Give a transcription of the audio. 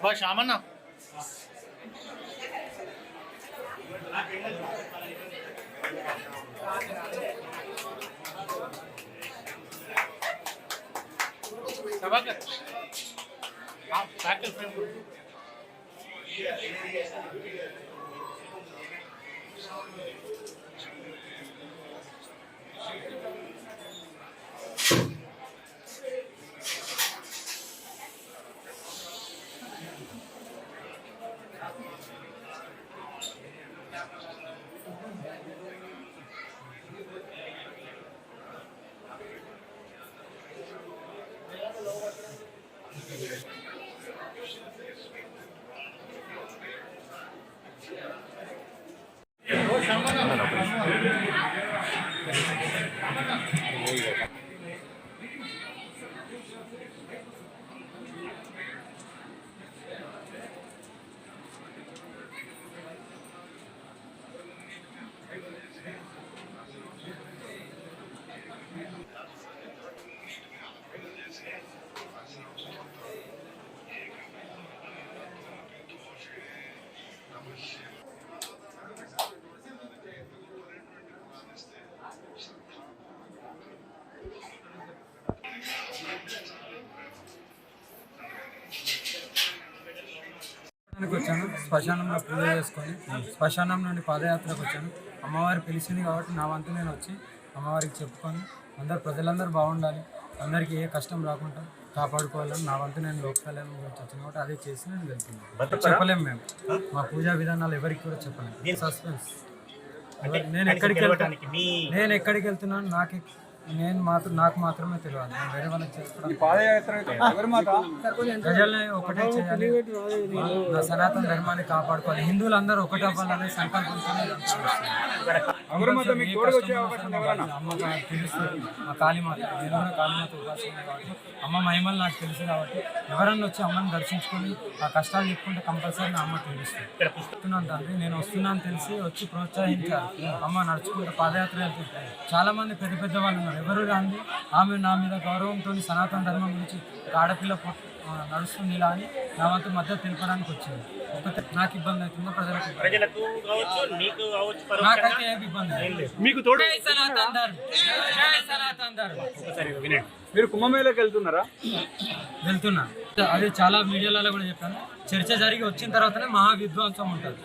बस शामना सबाकर आप cycle frame వచ్చాను. శ్మశానంలో పూజ చేసుకొని శ్మశానం నుండి పాదయాత్రకు వచ్చాను. అమ్మవారి పిలిచింది కాబట్టి నా వంతు నేను వచ్చి అమ్మవారికి చెప్పుకొని ప్రజలందరూ బాగుండాలి, అందరికీ ఏ కష్టం రాకుండా కాపాడుకోవాలని నా వంతు నేను లోకకళ్యాణం గురించి వచ్చాను కాబట్టి అదే చేసి నేను వెళ్తున్నాను. చెప్పలేము మేము, మా పూజా విధానాలు ఎవరికి కూడా చెప్పలేము. సస్పెన్స్. నేను ఎక్కడికి వెళ్తున్నాను నాకు మాత్రమే తెలియదు. నేను వేరే వాళ్ళకి చేసుకోవడం ప్రజల్ని ఒకటే చేయాలి, నా సనాతన ధర్మాన్ని కాపాడుకోవాలి, హిందువులందరూ ఒకటే అవ్వాలనే సంకల్పంతో అమ్మగా తెలుస్తుంది. మా కాళీమాత, నేను కూడా కాళీమాత ఉపాసన కాబట్టి అమ్మ మహిమలు నాకు తెలుసు కాబట్టి ఎవరన్నా వచ్చి అమ్మని దర్శించుకొని ఆ కష్టాలు చెప్పుకుంటే కంపల్సరీ నా అమ్మ తెలుస్తుంది. చెప్తున్నాను తండ్రి, నేను వస్తున్నాను తెలిసి వచ్చి ప్రోత్సహించాలి. అమ్మ నడుచుకుంటే పాదయాత్ర వెళ్తుంటాయి. చాలా మంది పెద్ద పెద్ద వాళ్ళు ఉన్నారు, ఎవరు రాంది ఆమె నా మీద గౌరవంతో సనాతన ధర్మం గురించి ఆడపిల్ల నడుస్తుంది ఇలా అని నా వంతు మధ్య తెలపడానికి వచ్చింది. నాకు ఇబ్బంది అవుతుందో ప్రజలకు నాకైతే ఏమి ఇబ్బంది లేదు. మీరు కుంభమేళకి వెళ్తున్నా. అది చాలా మీడియాలలో కూడా చెప్పాను. చర్చ జరిగి వచ్చిన తర్వాతనే మహా విధ్వంసం ఉంటుంది.